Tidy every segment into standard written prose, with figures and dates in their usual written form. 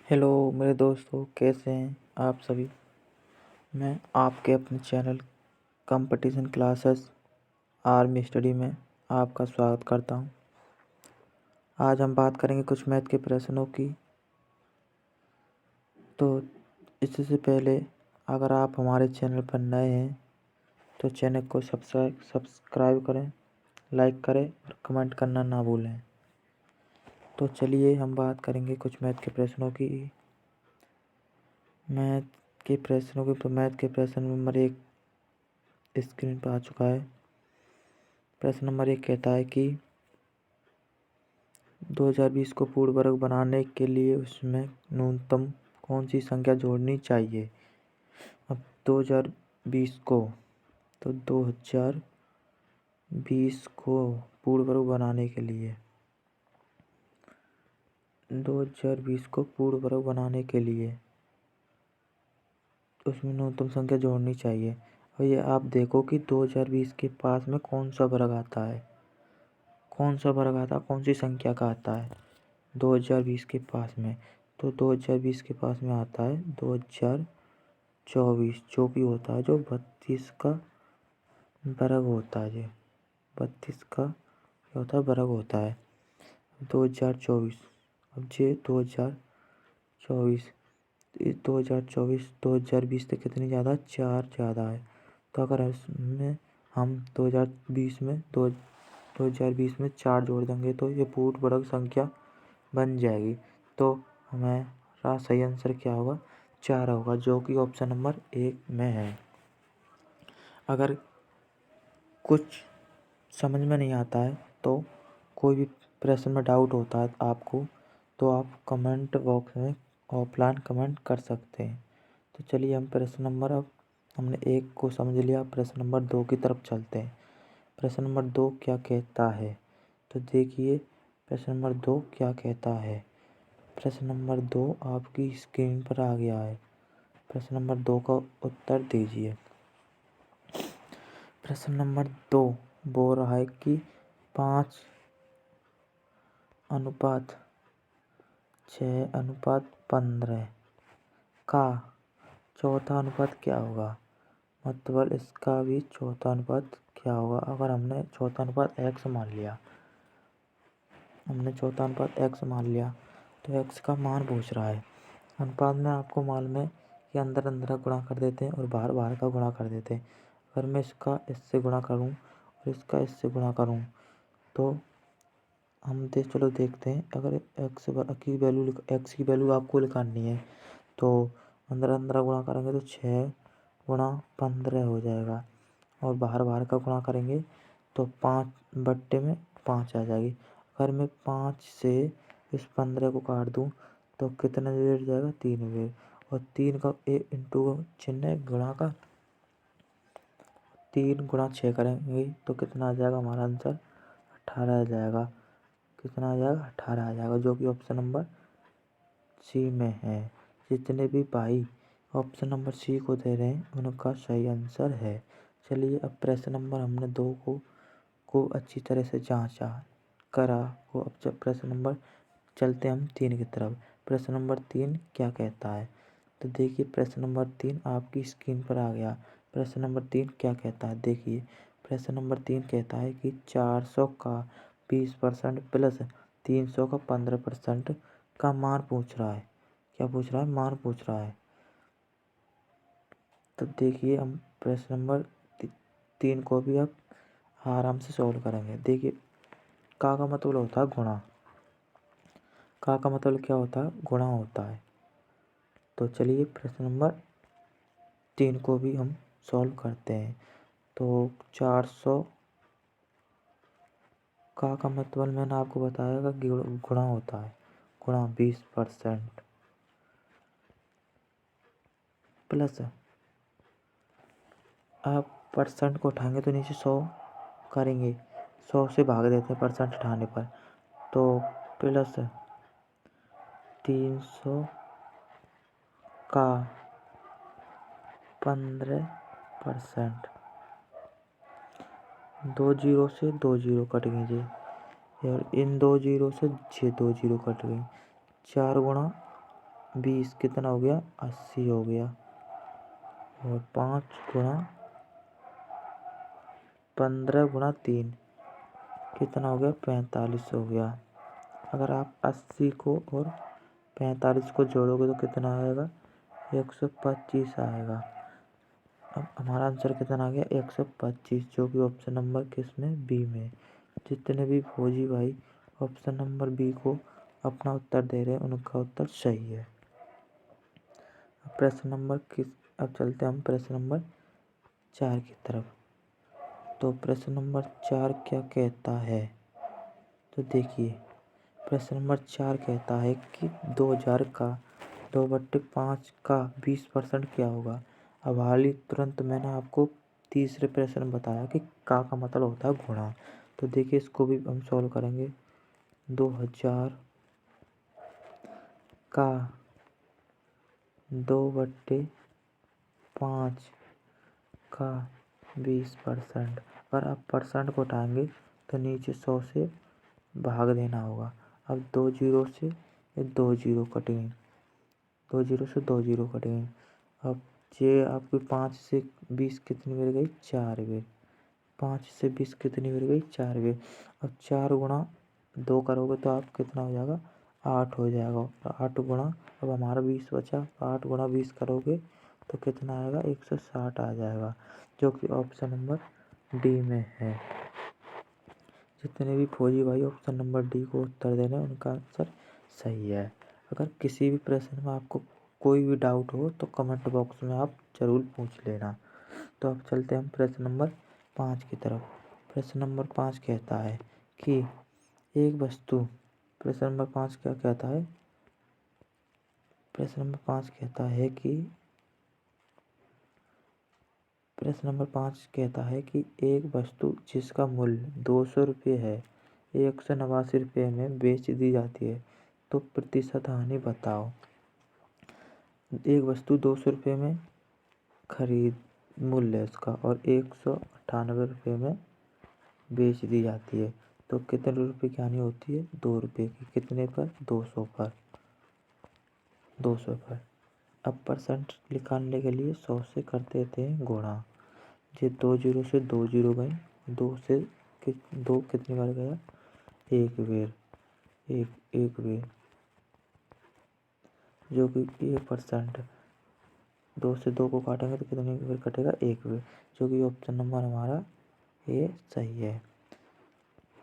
Hello मेरे दोस्तों, कैसे हैं आप सभी। मैं आपके अपने channel competition classes army study में आपका स्वागत करता हूं। आज हम बात करेंगे कुछ मैथ के प्रश्नों की। तो इससे पहले अगर आप हमारे चैनल पर नए हैं तो चैनल को सब्सक्राइब करें, लाइक करें और कमेंट करना ना भूलें। तो चलिए हम बात करेंगे कुछ मैथ के प्रश्नों की। मैथ के प्रश्न नंबर 1 स्क्रीन पर आ चुका है। प्रश्न नंबर 1 कहता है कि 2020 को पूर्ण वर्ग बनाने के लिए उसमें न्यूनतम कौन सी संख्या जोड़नी चाहिए। अब 2020 को 2020 को पूर्ण वर्ग बनाने के लिए 2020 को पूर्ण वर्ग बनाने के लिए उसमें न्यूनतम संख्या जोड़नी चाहिए। और ये आप देखो कि 2020 के पास में कौन सा वर्ग आता है, कौन सी संख्या का आता है 2020 के पास में। तो 2020 के पास में आता है 2024, जो कि होता है जो 32 का वर्ग होता है। 32 का क्या होता है, वर्ग होता है 2024। अब ये 2024 2020 से कितनी ज़्यादा, 4 ज़्यादा है। तो अगर इसमें हम 2020 में 4 जोड़ देंगे तो ये पूर्ण वर्ग संख्या बन जाएगी। तो हमारा सही आंसर क्या होगा, 4 होगा, जो कि ऑप्शन नंबर 1 में है। अगर कुछ समझ में नहीं आता है तो कोई भी प्रश्न में डाउट होता है आपको, तो आप कमेंट बॉक्स में ऑफलाइन कमेंट कर सकते हैं। तो चलिए हम प्रश्न नंबर, अब हमने 1 को समझ लिया, प्रश्न नंबर 2 की तरफ चलते हैं। प्रश्न नंबर 2 क्या कहता है, तो देखिए प्रश्न नंबर 2 क्या कहता है। प्रश्न नंबर 2 आपकी स्क्रीन पर आ गया है। प्रश्न नंबर 2 का उत्तर दीजिए। प्रश्न नंबर 2 बोल रहा है कि 5:6:15 का चौथा अनुपात क्या होगा। मतलब इसका भी चौथा अनुपात क्या होगा। अगर हमने चौथा अनुपात x मान लिया, तो x का मान पूछ रहा है। अनुपात में आपको मालूम है कि अंदर अंदर गुणा कर देते हैं और बाहर बाहर का गुणा कर देते हैं। अगर मैं इसका इससे गुणा करूं और इसका इससे गुणा करूं तो हम देखते हैं। अगर x की वैल्यू आपको निकालनी है तो अंदर अंदर गुणा करेंगे तो 6×15 हो जाएगा, और बाहर बाहर का गुणा करेंगे तो 5/5 आ जाएगी। अगर मैं 5 से इस 15 को काट दूं तो कितना रेट जाएगा, 3 रेट, और 3 का इंटू चिन्ह गुणा का 3×6 करेंगे तो कितना आ जाएगा, हमारा आंसर 18 आ जाएगा। कितना आ जाएगा, 18 आ जाएगा, जो कि ऑप्शन नंबर सी में है। जितने भी भाई ऑप्शन नंबर सी को दे रहे हैं उनका सही आंसर है। चलिए अब प्रश्न नंबर हमने 2 को अच्छी तरह से जांचा करा को अब जब प्रश्न नंबर चलते हम 3 की तरफ। प्रश्न नंबर 3 क्या कहता है, तो देखिए प्रश्न नंबर 3 आपकी स्क्रीन पर आ गया। प्रश्न नंबर 3 क्या कहता है, देखिए प्रश्न नंबर 3 कहता है कि 400 का 20% प्लस 300 का 15% का मान पूछ रहा है। क्या पूछ रहा है, मान पूछ रहा है। तो देखिए हम प्रश्न नंबर 3 को भी अब आराम से सॉल्व करेंगे। देखिए का मतलब होता है गुणा, का मतलब क्या होता है, गुणा होता है। तो चलिए प्रश्न नंबर 3 को भी हम सॉल्व करते हैं। तो 400 का मतलब मैंने आपको बताया कि गुणा होता है, गुणा 20% प्लस, आप परसेंट को उठाएंगे तो नीचे 100 करेंगे, 100 से भाग देते हैं परसेंट उठाने पर, तो प्लस 300 का 15%। 2 जीरो से 2 जीरो कट गए, और इन 2 जीरो से 2 जीरो कट गई। 4 गुणा 20 कितना हो गया 80 हो गया। और 5 गुणा 15 गुणा 3 कितना हो गया 45 हो गया। अगर आप 80 को और 45 को जोड़ोगे तो कितना आएगा 125 आएगा। अब हमारा आंसर कितना आ गया 125, जो कि ऑप्शन नंबर किसमें बी में। जितने भी फौजी भाई ऑप्शन नंबर बी को अपना उत्तर दे रहे हैं उनका उत्तर सही है। प्रश्न नंबर अब चलते हैं हम प्रश्न नंबर 4 की तरफ। तो प्रश्न नंबर 4 क्या कहता है, तो देखिए प्रश्न नंबर 4 कहता है कि 2000 का 2/5 का 20% क्या होगा। अब हाल ही तुरंत मैंने आपको तीसरे प्रश्न में बताया कि का मतलब होता है गुणा। तो देखिए इसको भी हम सॉल्व करेंगे। 2000 का 2/5 का 20%। अगर आप परसेंट को उठाएंगे तो नीचे 100 से भाग देना होगा। अब 2 जीरो से 2 जीरो कटेंगे, 2 जीरो से 2 जीरो कटेंगे। अब ये आपकी 5 से 20 कितनी मिल गई 4 बेर। 5 से 20 कितनी मिल गई 4 बेर। अब 4 गुणा 2 करोगे तो आप कितना हो जाएगा 8 हो जाएगा। 8 गुणा अब हमारा 20 बचा, 8 गुणा 20 करोगे तो कितना आएगा 160 आ जाएगा, जो कि ऑप्शन नंबर डी में है। जितने भी फौजी भाई ऑप्शन नंबर डी को उत्तर दे रहे हैं उनका आंसर सही है। अगर किसी भी प्रश्न में आपको कोई भी डाउट हो तो कमेंट बॉक्स में आप ज़रूर पूछ लेना। तो अब चलते हैं हम प्रश्न नंबर 5 की तरफ। प्रश्न नंबर 5 कहता है कि एक वस्तु प्रश्न नंबर 5 क्या कहता है, प्रश्न नंबर 5 कहता है कि प्रश्न नंबर 5 कहता है कि एक वस्तु जिसका मूल्य 200 रुपये है 189 रुपये में बेच दी जाती है, तो प्रतिशत हानि बताओ। एक वस्तु 200 रुपये में खरीद मूल्य है उसका और 198 रुपये में बेच दी जाती है, तो कितने रुपये की हानि होती है 2 रुपये की। कितने पर 200 पर, 200 पर। अब परसेंट निकालने के लिए 100 से कर देते हैं गुणा। ये 2 जीरो से 2 जीरो गए, 2 से 2 कितनी बार गया एक बेर, एक बेर, जो कि 1%। 2 से 2 को काटेंगे तो कितनी बेर कटेगा एक बेर, जो कि ऑप्शन नंबर हमारा ए सही है।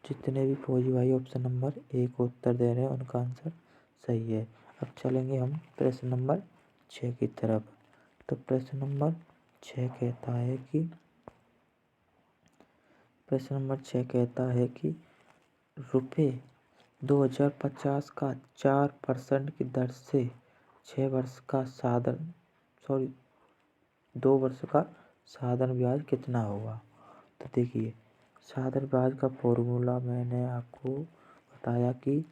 जितने भी फौजी भाई ऑप्शन नंबर ए को उत्तर दे रहे हैं उनका आंसर सही है। अब चलेंगे हम प्रश्न नंबर 6 की तरफ। तो प्रश्न नंबर 6 कहता है कि प्रश्न नंबर 6 कहता है कि रुपये 2050 का 4% की दर से 2 वर्ष का साधारण ब्याज कितना होगा। तो देखिए साधारण ब्याज का फॉर्मूला मैंने आपको बताया कि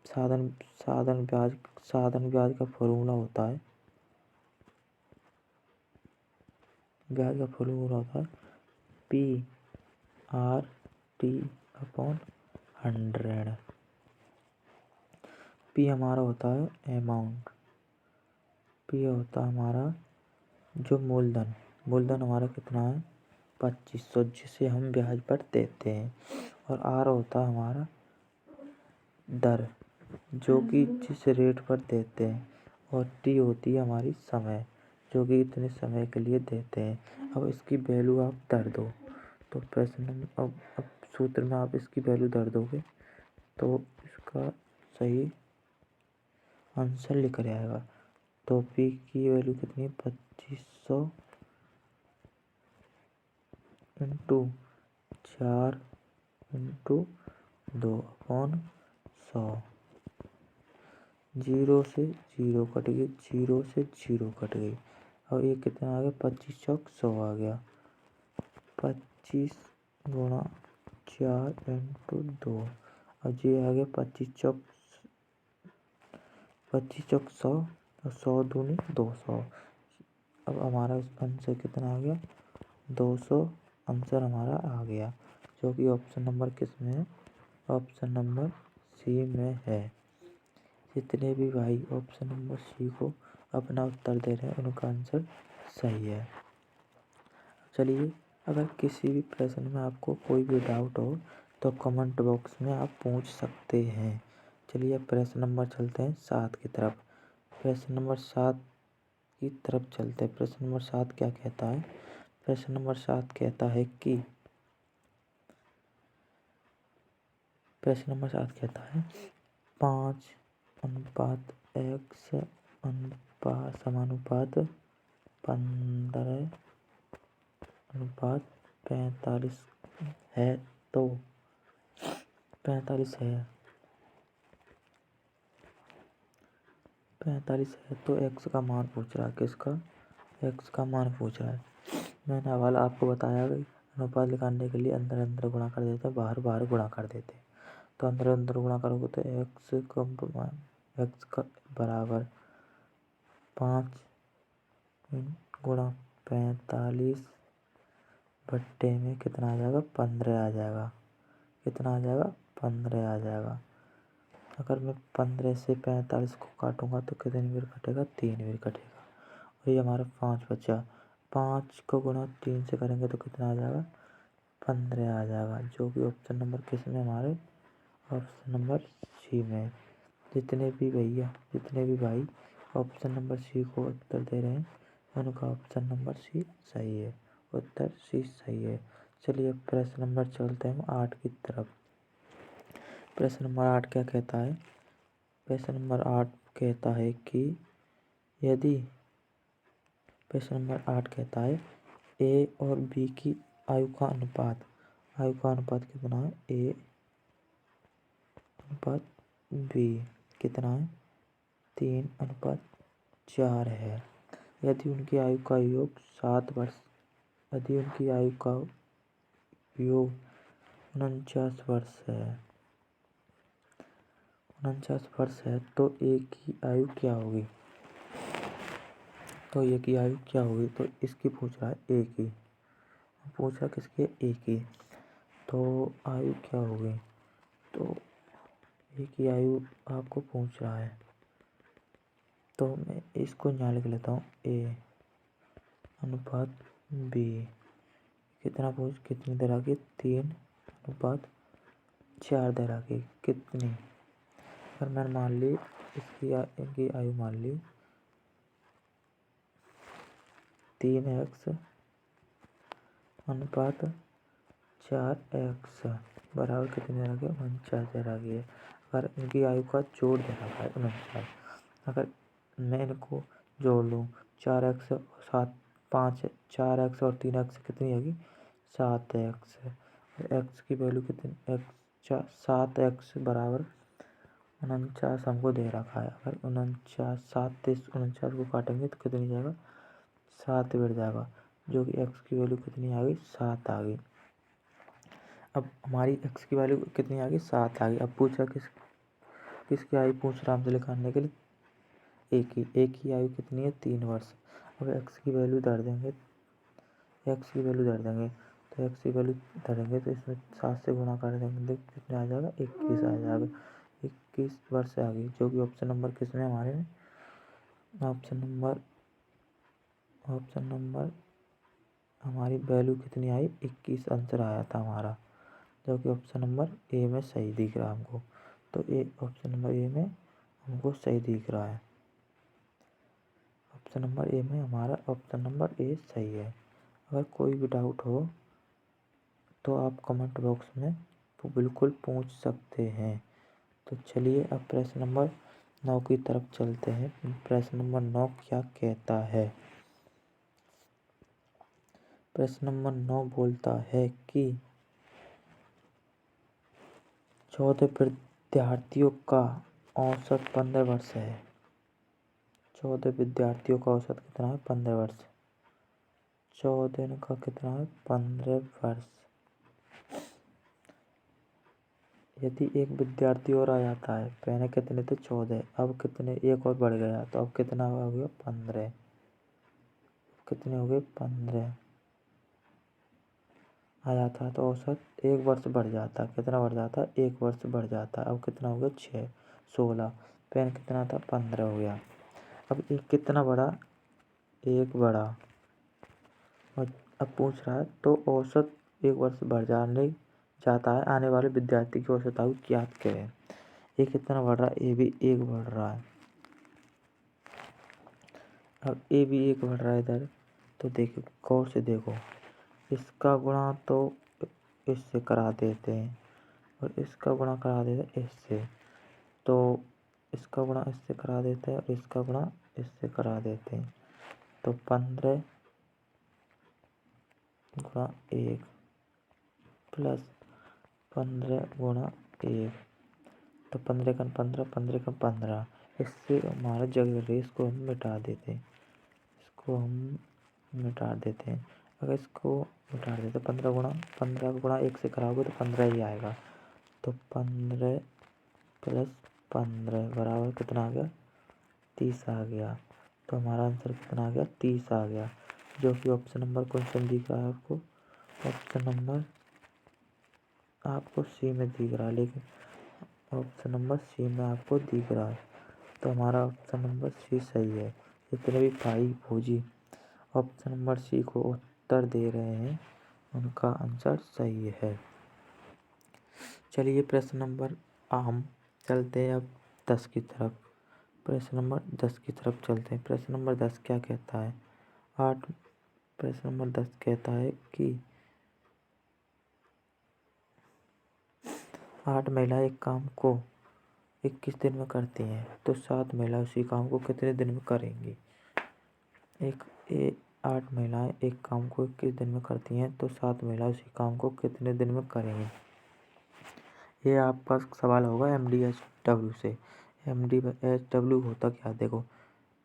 साधारण ब्याज का फॉर्मूला होता है, ब्याज का फॉर्मूला होता है PRT/100। पी हमारा होता है अमाउंट, पी होता है हमारा जो मूलधन हमारा कितना है 2500 जिसे हम ब्याज पर देते हैं। और आर होता है हमारा दर जो कि जिस रेट पर देते हैं। और टी होती है हमारी समय जो कि इतने समय के लिए देते हैं। अब इसकी वैल्यू आप धर दो तो प्रश्न अब सूत्र में आप इसकी वैल्यू धर दोगे तो इसका सही आंसर लिखा जाएगा। तो पी की वैल्यू कितनी है 2500 इंटू 4 इंटू 2/100। 0 से 0 कट गई, 0 से 0 कट गई। अब ये कितना आ गया 25 चौक 100 आ गया। 25 गुणा 4 इंटू 2। अब ये आ गया 25 चौक 100 और 100 दूनी 200। अब हमारा आंसर कितना आ गया 200 आंसर हमारा आ गया, जो कि ऑप्शन नंबर किस में है, ऑप्शन नंबर सी में है। जितने भी भाई ऑप्शन नंबर सी को अपना उत्तर दे रहे हैं उनका आंसर सही है। चलिए, अगर किसी भी प्रश्न में आपको कोई भी डाउट हो तो कमेंट बॉक्स में आप पूछ सकते हैं। चलिए प्रश्न नंबर चलते हैं 7 की तरफ। प्रश्न नंबर 7 की तरफ चलते हैं। प्रश्न नंबर 7 क्या कहता है? प्रश्न नंबर 7 कहता है कि प्रश्न नंबर 7 कहता है 5:x समानुपात 15:45 है तो 45 है 45 है तो x का मान पूछ रहा है। किसका? x का मान पूछ रहा है। मैंने हवाला आपको बताया कि अनुपात निकालने के लिए अंदर अंदर गुणा कर देते हैं, बाहर बाहर गुणा कर देते हैं। तो अंदर अंदर गुणा करोगे तो x का बराबर 5 गुणा 45 बट्टे में कितना आ जाएगा? 15 आ जाएगा। कितना आ जाएगा? 15 आ जाएगा। अगर मैं 15 से 45 को काटूंगा तो कितनी बार कटेगा? 3 बार कटेगा। और ये हमारा 5 बचा। 5 को गुणा 3 से करेंगे तो कितना आ जाएगा? 15 आ जाएगा, जो कि ऑप्शन नंबर किस में हमारे? ऑप्शन नंबर सी में। जितने भी भाई ऑप्शन नंबर सी को उत्तर दे रहे हैं उनका ऑप्शन नंबर सी सही है। उत्तर सी सही है। चलिए प्रश्न नंबर चलते हैं 8 की तरफ। प्रश्न नंबर 8 क्या कहता है? प्रश्न नंबर 8 कहता है कि यदि प्रश्न नंबर 8 कहता है ए और बी की आयु का अनुपात कितना है? ए अनुपात बी कितना है? 3:4 है। यदि उनकी आयु का योग 7 वर्ष यदि उनकी आयु का योग 49 वर्ष है 49 वर्ष है तो ए की आयु क्या होगी? तो ए की आयु क्या होगी? तो इसकी पूछ रहा है ए की। पूछ रहा किसकी? ए की। तो आयु क्या होगी? तो ए की आयु आपको पूछ रहा है तो मैं इसको यहाँ लिख लेता हूँ। ए अनुपात बी कितनी देर आगे? 3:4 देर आगे। कितनी? अगर मैंने मान ली इनकी आयु मान ली 3x अनुपात 4x बराबर कितनी देर आगे? 49 देर आगे है। अगर इनकी आयु का जोड़ दे रखा है 49, अगर मैं इनको जोड़ लूँ 4x और 4x और 3x कितनी होगी? 7x। x की वैल्यू कितनी? 7x बराबर 49 हमको दे रखा है। अगर 49 को काटेंगे तो कितनी जाएगा? 7 बढ़ जाएगा, जो कि x की वैल्यू कितनी आ गई? 7 आ गई। अब हमारी x की वैल्यू कितनी आ गई? 7 आ गई। अब पूछा किसकी आयु पूछ रहा हमसे निकालने के लिए? ए की आयु कितनी है? 3 वर्ष। अब x की वैल्यू धर देंगे तो x की वैल्यू धरेंगे तो इसमें 7 से गुणा कर देंगे कितना आ जाएगा? 21 आ जाएगा। 21 वर्ष आ गई, जो कि ऑप्शन नंबर किस में हमारे में? ऑप्शन नंबर हमारी वैल्यू कितनी आई? 21 आंसर आया था हमारा, जो कि ऑप्शन नंबर ए में सही दिख रहा है हमको। तो ऑप्शन नंबर ए में हमको सही दिख रहा है। ऑप्शन नंबर ए में हमारा ऑप्शन नंबर ए सही है। अगर कोई भी डाउट हो तो आप कमेंट बॉक्स में बिल्कुल पूछ सकते हैं। तो चलिए अब प्रश्न नंबर 9 की तरफ चलते हैं। प्रश्न नंबर 9 क्या कहता है? प्रश्न नंबर 9 बोलता है कि 14 विद्यार्थियों का औसत 15 वर्ष है। 14 विद्यार्थियों का औसत कितना है? 15 वर्ष। 14 का कितना है? 15 वर्ष। यदि एक विद्यार्थी और आ जाता है, पहले कितने थे? 14, अब कितने? एक और बढ़ गया तो अब कितना हो गया? 15। कितने हो गए? 15 आ जाता है तो औसत 1 वर्ष बढ़ जाता है। कितना बढ़ जाता है? 1 वर्ष बढ़ जाता है। अब कितना हो गया? 6, 16। पेन कितना था 15 हो गया। अब एक कितना बड़ा, एक बड़ा, और अब पूछ रहा है तो औसत एक वर्ष बढ़ जाने जाता है, आने वाले विद्यार्थी की औसत आयु ज्ञात करें। ये कितना बढ़ रहा है, ये भी एक बढ़ रहा है। अब ये भी एक बढ़ रहा है इधर, तो देखो गौर से देखो, इसका गुणा तो इससे करा देते हैं और इसका गुणा करा देते हैं इससे, तो इसका गुणा इससे करा देते हैं और इसका गुणा इससे करा देते हैं, तो 15 गुणा 1 प्लस 15 गुणा 1, तो 15 का 15, 15 का 15, इससे हमारा जगह रही, इसको हम मिटा देते हैं, इसको हम मिटा देते हैं। अगर इसको मिटा देते 15 गुणा 15 गुणा 1 से कराओगे तो 15 ही आएगा, तो 15 प्लस 15 बराबर कितना आ गया, 30 आ गया। तो हमारा आंसर कितना आ गया, 30 आ गया, जो कि ऑप्शन नंबर कौन सा दिख रहा है आपको, ऑप्शन नंबर आपको सी में दिख रहा है, लेकिन ऑप्शन नंबर सी में आपको दिख रहा है, तो हमारा ऑप्शन नंबर सी सही है। जितने भी भाई फौजी ऑप्शन नंबर सी को उत्तर दे रहे हैं उनका आंसर सही है। चलिए प्रश्न नंबर हम चलते हैं अब 10 की तरफ। प्रश्न नंबर 10 की तरफ चलते हैं। प्रश्न नंबर 10 क्या कहता है, 8 प्रश्न नंबर 10 कहता है कि 8 महिलाएं एक काम को 21 दिन में करती हैं, तो 7 महिलाएं उसी काम को कितने दिन में करेंगी। 8 महिलाएं एक काम को 21 दिन में करती हैं, तो 7 महिलाएं उसी काम को कितने दिन में करेंगी। ये आपका सवाल होगा MDHW से। MDHW होता क्या, देखो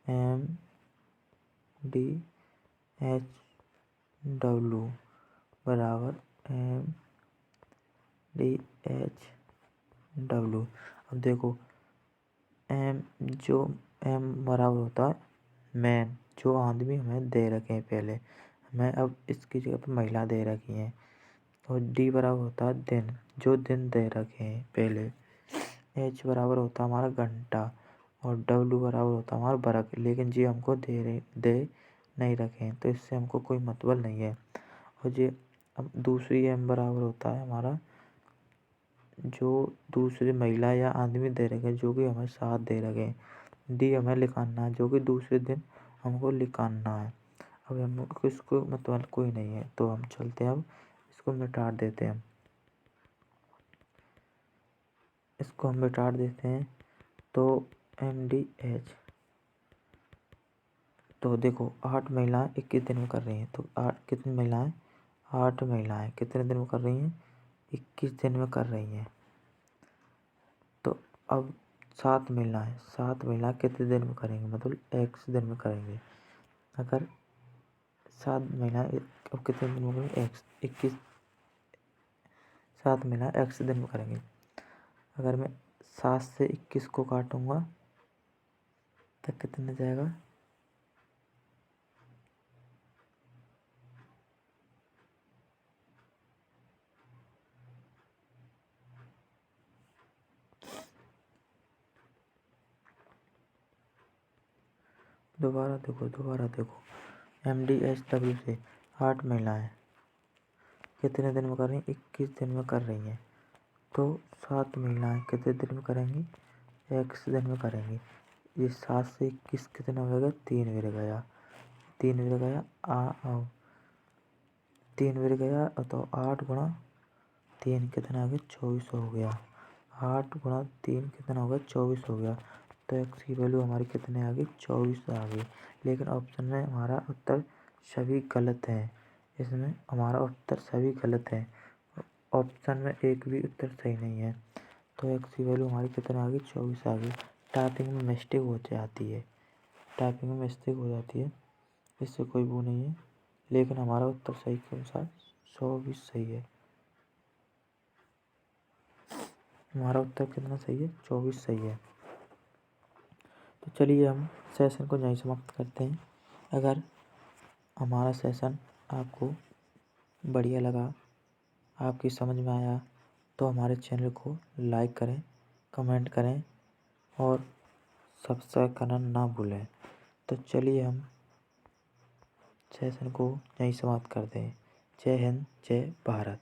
MDHW बराबर MDHW। अब देखो एम बराबर होता है मैन, जो आदमी हमें दे रखे हैं पहले, हमें अब इसकी जगह पर महिला दे रखी हैं, और डी बराबर होता है दिन, जो दिन दे रखे हैं पहले, एच बराबर होता है हमारा घंटा, और डब्लू बराबर होता है हमारा वर्ग, लेकिन जी हमको दे नहीं रखे हैं, तो इससे हमको कोई मतलब नहीं है। और जी अब दूसरी एम बराबर होता है हमारा, जो दूसरी महिला या आदमी दे रखे हैं, जो कि हमें साथ दे रखे हैं। डी हमें लिखाना है, जो कि दूसरे दिन हमको लिखाना है। अब हमको इसको मतलब कोई नहीं है, तो हम चलते हैं, अब इसको मिटा देते हैं, इसको हम मिटा देते हैं, तो MDH, तो देखो 8 महिलाएं 21 दिन में कर रही हैं, तो 8 कितनी महिलाएं, 8 महिलाएं कितने दिन में कर रही हैं, 21 दिन में कर रही हैं। तो अब 7 महिलाएं कितने दिन में करेंगे, मतलब X दिन में करेंगे। अगर 7 महिलाएं अब कितने दिन में करेंगे, 21 7 महिलाएं X दिन में करेंगे। अगर मैं 7 से 21 को काटूंगा तो कितने जाएगा, दोबारा देखो MDHW से 8 महिलाएं कितने दिन में कर रही हैं, 21 दिन में कर रही हैं, तो 7 महिलाएं कितने दिन में करेंगी, X दिन में करेंगी। ये 7 से 21 कितना हो गया, 3 बिर गया, 3 बिर गया 3 बिर गया, तो 8 गुणा 3 कितना आ गया, 24 हो गया। 8 गुणा 3 कितना हो गया, 24 हो गया। तो X की वैल्यू हमारी कितने आ गई, 24 आ गई। लेकिन ऑप्शन में हमारा उत्तर सभी गलत है, इसमें हमारा उत्तर सभी गलत है, ऑप्शन में एक भी उत्तर सही नहीं है। तो X की वैल्यू हमारी कितना आ गई, 24 आ गई। टाइपिंग में मिस्टेक हो जाती है, टाइपिंग में मिस्टेक हो जाती है, इससे कोई वो नहीं है, लेकिन हमारा उत्तर सही के अनुसार 24 सही है। हमारा उत्तर कितना सही है, 24 सही है। तो चलिए हम सेशन को यहीं समाप्त करते हैं। अगर हमारा सेशन आपको बढ़िया लगा, आपकी समझ में आया, तो हमारे चैनल को लाइक करें, कमेंट करें और सब्सक्राइब करना ना भूलें। तो चलिए हम सेशन को यहीं समाप्त करते हैं। जय हिंद, जय भारत।